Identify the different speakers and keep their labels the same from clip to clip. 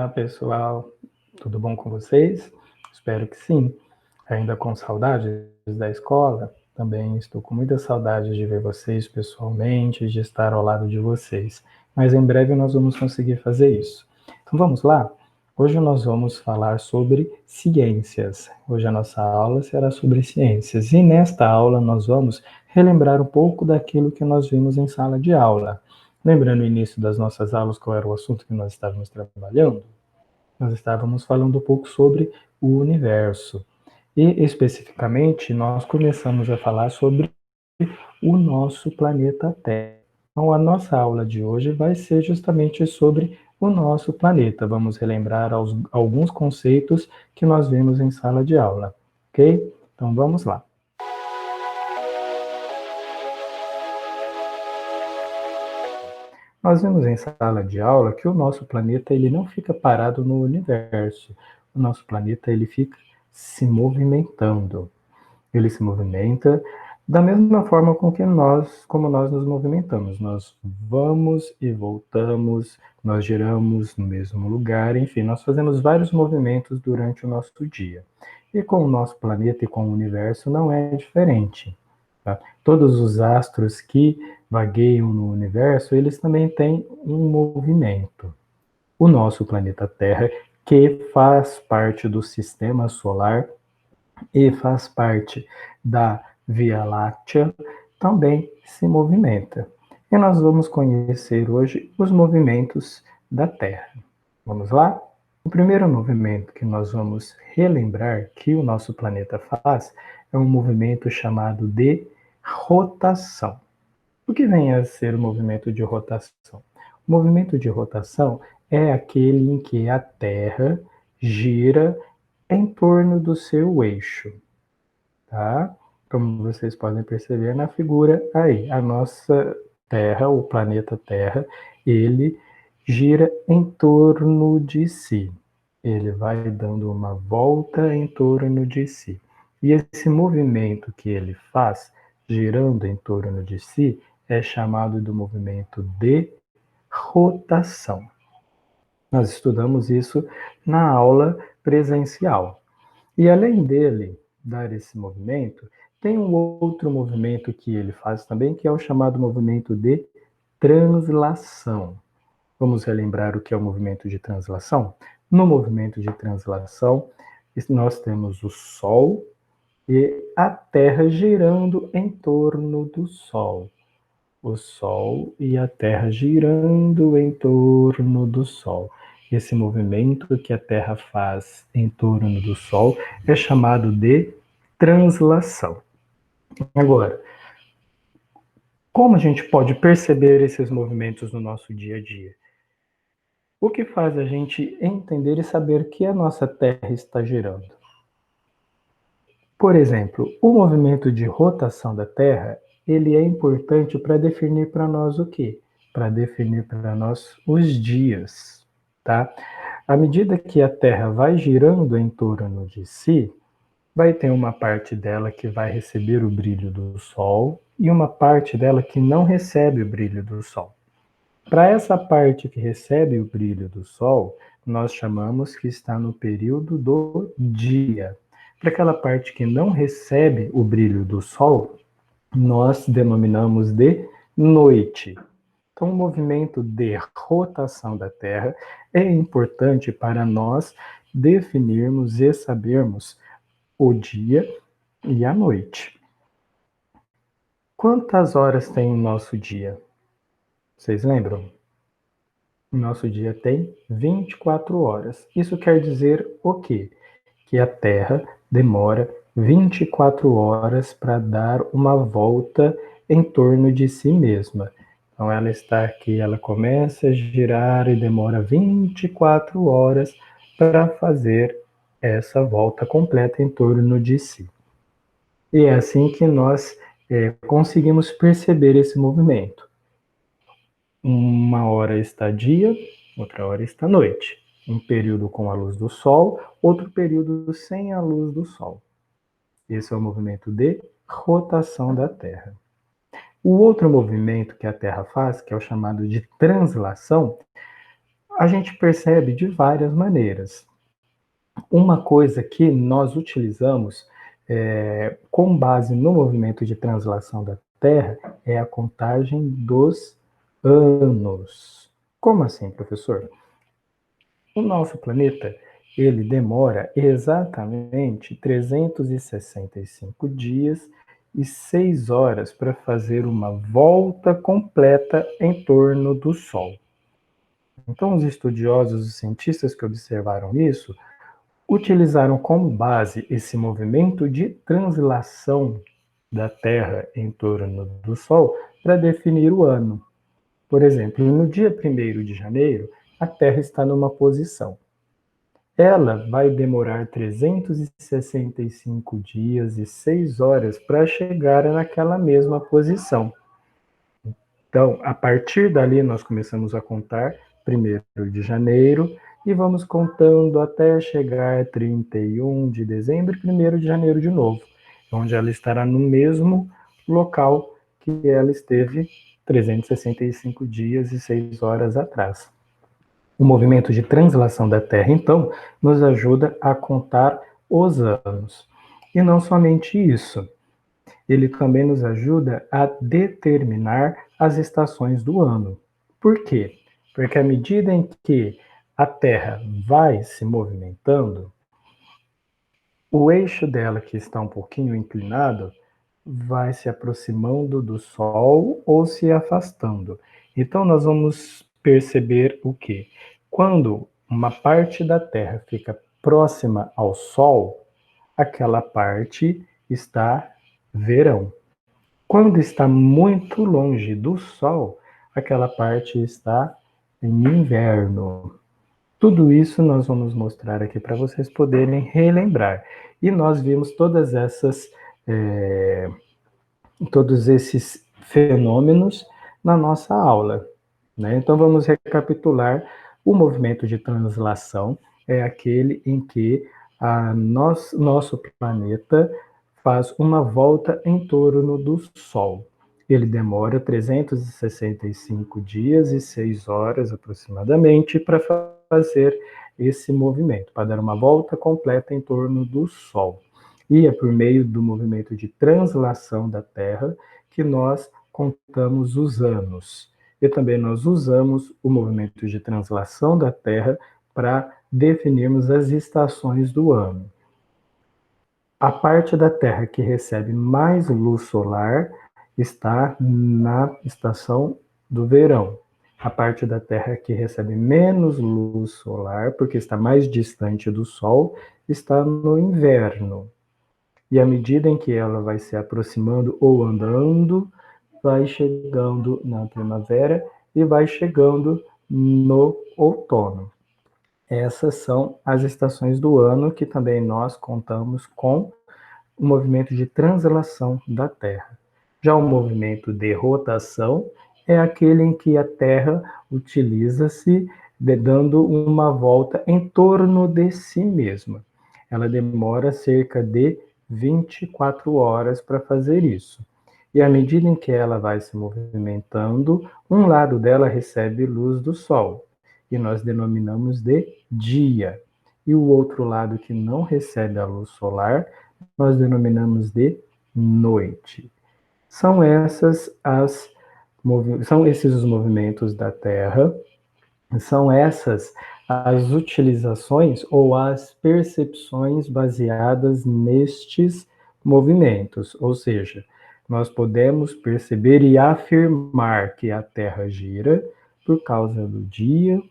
Speaker 1: Olá, pessoal. Tudo bom com vocês? Espero que sim. Ainda com saudades da escola? Também estou com muita saudade de ver vocês pessoalmente, de estar ao lado de vocês. Mas em breve nós vamos conseguir fazer isso. Então vamos lá? Hoje nós vamos falar sobre ciências. Hoje a nossa aula será sobre ciências. E nesta aula nós vamos relembrar um pouco daquilo que nós vimos em sala de aula. Lembra no início das nossas aulas qual era o assunto que nós estávamos trabalhando? Nós estávamos falando um pouco sobre o universo. E, especificamente, nós começamos a falar sobre o nosso planeta Terra. Então, a nossa aula de hoje vai ser justamente sobre o nosso planeta. Vamos relembrar alguns conceitos que nós vimos em sala de aula, ok? Então, vamos lá. Nós vimos em sala de aula que o nosso planeta ele não fica parado no universo. O nosso planeta ele fica se movimentando. Ele se movimenta da mesma forma como nós nos movimentamos. Nós vamos e voltamos, nós giramos no mesmo lugar, enfim, nós fazemos vários movimentos durante o nosso dia. E com o nosso planeta e com o universo não é diferente. Tá? Todos os astros que vagueiam no universo, eles também têm um movimento. O nosso planeta Terra, que faz parte do sistema solar e faz parte da Via Láctea, também se movimenta. E nós vamos conhecer hoje os movimentos da Terra. Vamos lá? O primeiro movimento que nós vamos relembrar que o nosso planeta faz é um movimento chamado de rotação. O que vem a ser o movimento de rotação? O movimento de rotação é aquele em que a Terra gira em torno do seu eixo, tá? Como vocês podem perceber na figura aí, a nossa Terra, o planeta Terra, ele gira em torno de si. Ele vai dando uma volta em torno de si. E esse movimento que ele faz, girando em torno de si, é chamado do movimento de rotação. Nós estudamos isso na aula presencial. E além dele dar esse movimento, tem um outro movimento que ele faz também, que é o chamado movimento de translação. Vamos relembrar o que é o movimento de translação? No movimento de translação, nós temos o Sol e a Terra girando em torno do Sol. O Sol e a Terra girando em torno do Sol. Esse movimento que a Terra faz em torno do Sol é chamado de translação. Agora, como a gente pode perceber esses movimentos no nosso dia a dia? O que faz a gente entender e saber que a nossa Terra está girando? Por exemplo, o movimento de rotação da Terra, ele é importante para definir para nós o quê? Para definir para nós os dias, tá? À medida que a Terra vai girando em torno de si, vai ter uma parte dela que vai receber o brilho do Sol e uma parte dela que não recebe o brilho do Sol. Para essa parte que recebe o brilho do Sol, nós chamamos que está no período do dia. Para aquela parte que não recebe o brilho do Sol, nós denominamos de noite. Então, o movimento de rotação da Terra é importante para nós definirmos e sabermos o dia e a noite. Quantas horas tem o nosso dia? Vocês lembram? O nosso dia tem 24 horas. Isso quer dizer o quê? Que a Terra demora 24 horas para dar uma volta em torno de si mesma. Então ela está aqui, ela começa a girar e demora 24 horas para fazer essa volta completa em torno de si. E é assim que nós conseguimos perceber esse movimento. Uma hora está dia, outra hora está noite. Um período com a luz do sol, outro período sem a luz do sol. Esse é o movimento de rotação da Terra. O outro movimento que a Terra faz, que é o chamado de translação, A gente percebe de várias maneiras. Uma coisa que nós utilizamos com base no movimento de translação da Terra é a contagem dos anos. Como assim, professor? O nosso planeta, ele demora exatamente 365 dias e 6 horas para fazer uma volta completa em torno do Sol. Então, os estudiosos e cientistas que observaram isso utilizaram como base esse movimento de translação da Terra em torno do Sol para definir o ano. Por exemplo, no dia 1º de janeiro, a Terra está numa posição. Ela vai demorar 365 dias e 6 horas para chegar naquela mesma posição. Então, a partir dali, nós começamos a contar 1º de janeiro e vamos contando até chegar 31 de dezembro e 1º de janeiro de novo, onde ela estará no mesmo local que ela esteve 365 dias e 6 horas atrás. O movimento de translação da Terra, então, nos ajuda a contar os anos. E não somente isso, ele também nos ajuda a determinar as estações do ano. Por quê? Porque à medida em que a Terra vai se movimentando, o eixo dela, que está um pouquinho inclinado, vai se aproximando do Sol ou se afastando. Então, nós vamos perceber o quê? Quando uma parte da Terra fica próxima ao Sol, aquela parte está verão. Quando está muito longe do Sol, aquela parte está em inverno. Tudo isso nós vamos mostrar aqui para vocês poderem relembrar. E nós vimos todos esses fenômenos na nossa aula, né? Então vamos recapitular. O movimento de translação é aquele em que nosso planeta faz uma volta em torno do Sol. Ele demora 365 dias e 6 horas aproximadamente para fazer esse movimento, para dar uma volta completa em torno do Sol. E é por meio do movimento de translação da Terra que nós contamos os anos. E também nós usamos o movimento de translação da Terra para definirmos as estações do ano. A parte da Terra que recebe mais luz solar está na estação do verão. A parte da Terra que recebe menos luz solar, porque está mais distante do Sol, está no inverno. E à medida em que ela vai se aproximando ou andando, vai chegando na primavera e vai chegando no outono. Essas são as estações do ano que também nós contamos com o movimento de translação da Terra. Já o movimento de rotação é aquele em que a Terra utiliza-se dando uma volta em torno de si mesma. Ela demora cerca de 24 horas para fazer isso. E à medida em que ela vai se movimentando, um lado dela recebe luz do Sol, e nós denominamos de dia. E o outro lado que não recebe a luz solar, nós denominamos de noite. São esses os movimentos da Terra, são essas as utilizações ou as percepções baseadas nestes movimentos, ou seja, nós podemos perceber e afirmar que a Terra gira por causa do dia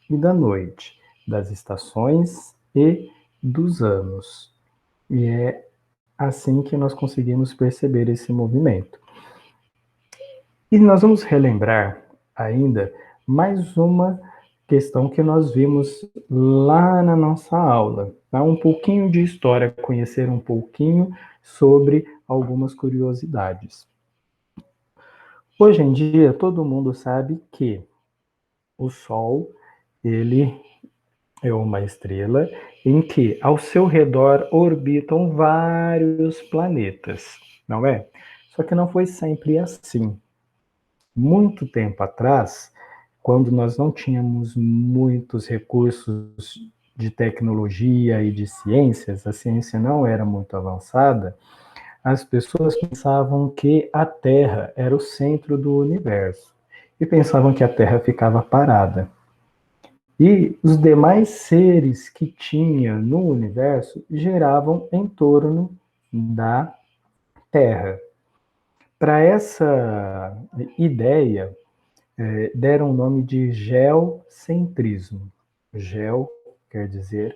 Speaker 1: e da noite, das estações e dos anos. E é assim que nós conseguimos perceber esse movimento. E nós vamos relembrar ainda mais uma questão que nós vimos lá na nossa aula, tá? Um pouquinho de história, conhecer um pouquinho sobre algumas curiosidades. Hoje em dia, todo mundo sabe que o Sol, ele é uma estrela em que ao seu redor orbitam vários planetas, não é? Só que não foi sempre assim. Muito tempo atrás, quando nós não tínhamos muitos recursos de tecnologia e de ciências, a ciência não era muito avançada, as pessoas pensavam que a Terra era o centro do universo e pensavam que a Terra ficava parada. E os demais seres que tinha no universo giravam em torno da Terra. Para essa ideia, deram o nome de geocentrismo. Geo quer dizer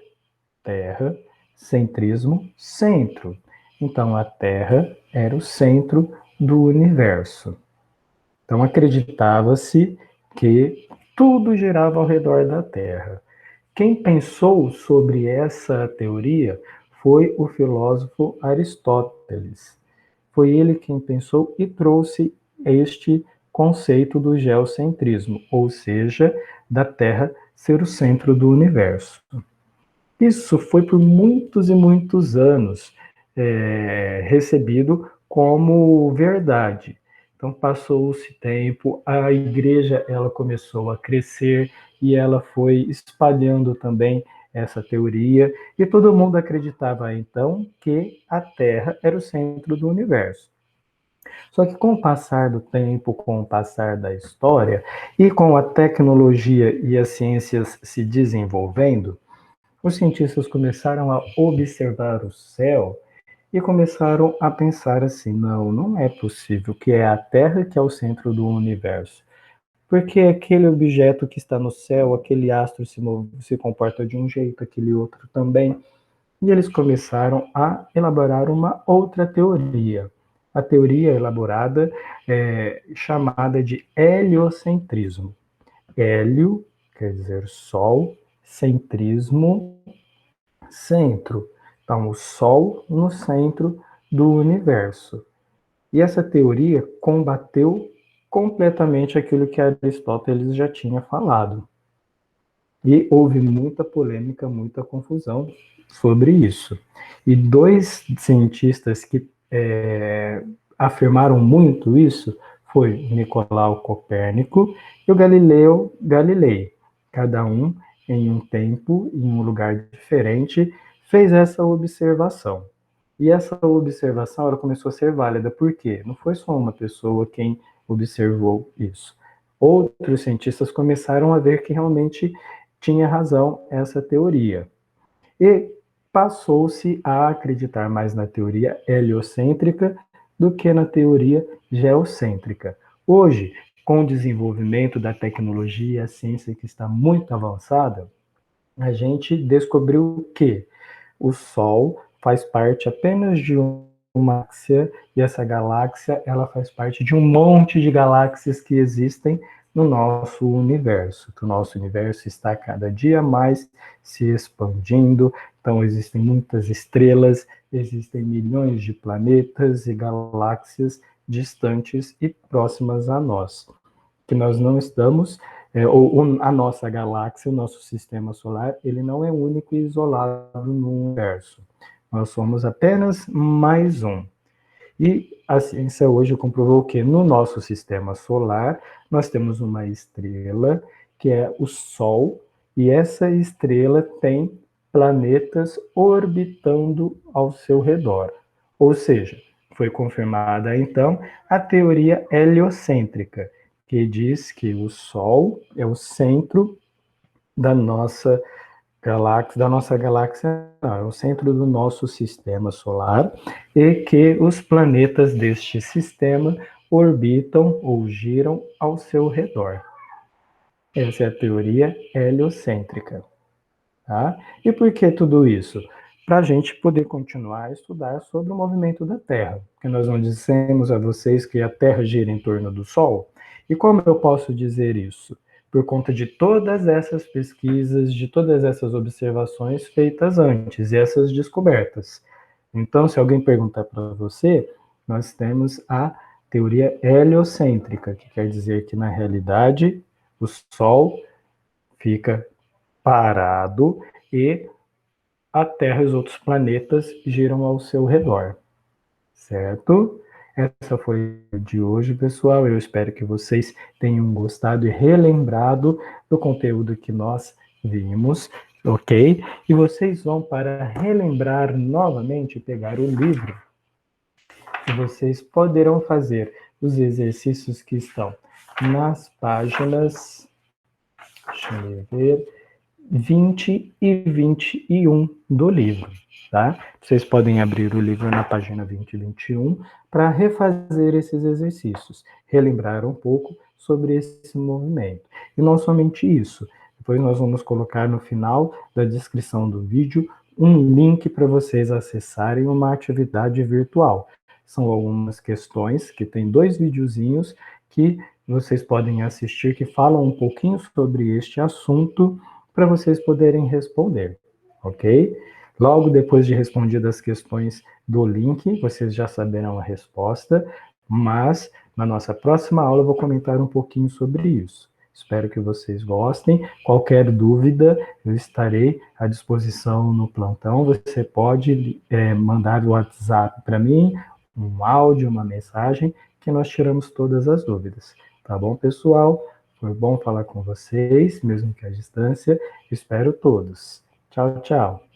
Speaker 1: terra, centrismo, centro. Então, a Terra era o centro do universo. Então, acreditava-se que tudo girava ao redor da Terra. Quem pensou sobre essa teoria foi o filósofo Aristóteles. Foi ele quem pensou e trouxe este conceito do geocentrismo, ou seja, da Terra ser o centro do universo. Isso foi por muitos e muitos anos recebido como verdade. Então passou-se tempo, a igreja ela começou a crescer e ela foi espalhando também essa teoria e todo mundo acreditava então que a Terra era o centro do universo. Só que com o passar do tempo, com o passar da história e com a tecnologia e as ciências se desenvolvendo, os cientistas começaram a observar o céu e começaram a pensar assim: não, não é possível que é a Terra que é o centro do universo. Porque aquele objeto que está no céu, aquele astro se comporta de um jeito, aquele outro também. E eles começaram a elaborar uma outra teoria. A teoria elaborada chamada de heliocentrismo. Hélio quer dizer Sol, centrismo, centro. Então, o Sol no centro do universo. E essa teoria combateu completamente aquilo que Aristóteles já tinha falado. E houve muita polêmica, muita confusão sobre isso. E dois cientistas que afirmaram muito isso foi Nicolau Copérnico e o Galileu Galilei. Cada um, em um tempo, em um lugar diferente, fez essa observação. E essa observação ela começou a ser válida, por quê? Não foi só uma pessoa quem observou isso. Outros cientistas começaram a ver que realmente tinha razão essa teoria. E passou-se a acreditar mais na teoria heliocêntrica do que na teoria geocêntrica. Hoje, com o desenvolvimento da tecnologia, a ciência que está muito avançada, a gente descobriu que o Sol faz parte apenas de uma galáxia e essa galáxia ela faz parte de um monte de galáxias que existem no nosso universo. Que o nosso universo está cada dia mais se expandindo. Então existem muitas estrelas, existem milhões de planetas e galáxias distantes e próximas a nós, que nós não estamos a nossa galáxia, o nosso sistema solar, ele não é único e isolado no universo. Nós somos apenas mais um. E a ciência hoje comprovou que no nosso sistema solar nós temos uma estrela que é o Sol, e essa estrela tem planetas orbitando ao seu redor. Ou seja, foi confirmada então a teoria heliocêntrica, que diz que o Sol é o centro da nossa galáxia não, é o centro do nosso sistema solar e que os planetas deste sistema orbitam ou giram ao seu redor. Essa é a teoria heliocêntrica. Tá? E por que tudo isso? Para a gente poder continuar a estudar sobre o movimento da Terra, porque nós não dissemos a vocês que a Terra gira em torno do Sol. E como eu posso dizer isso? Por conta de todas essas pesquisas, de todas essas observações feitas antes, e essas descobertas. Então, se alguém perguntar para você, nós temos a teoria heliocêntrica, que quer dizer que, na realidade, o Sol fica parado e a Terra e os outros planetas giram ao seu redor, certo? Essa foi o de hoje, pessoal. Eu espero que vocês tenham gostado e relembrado do conteúdo que nós vimos, ok? E vocês vão, para relembrar novamente, pegar o livro e vocês poderão fazer os exercícios que estão nas páginas, deixa eu ver, 20 e 21 do livro, tá? Vocês podem abrir o livro na página 20 e 21 para refazer esses exercícios, relembrar um pouco sobre esse movimento. E não somente isso, depois nós vamos colocar no final da descrição do vídeo um link para vocês acessarem uma atividade virtual. São algumas questões que tem 2 videozinhos que vocês podem assistir que falam um pouquinho sobre este assunto para vocês poderem responder, ok? Logo depois de respondidas as questões do link, vocês já saberão a resposta, mas na nossa próxima aula eu vou comentar um pouquinho sobre isso. Espero que vocês gostem. Qualquer dúvida, eu estarei à disposição no plantão. Você pode mandar o WhatsApp para mim, um áudio, uma mensagem, que nós tiramos todas as dúvidas. Tá bom, pessoal? Foi bom falar com vocês, mesmo que à distância. Espero todos. Tchau, tchau.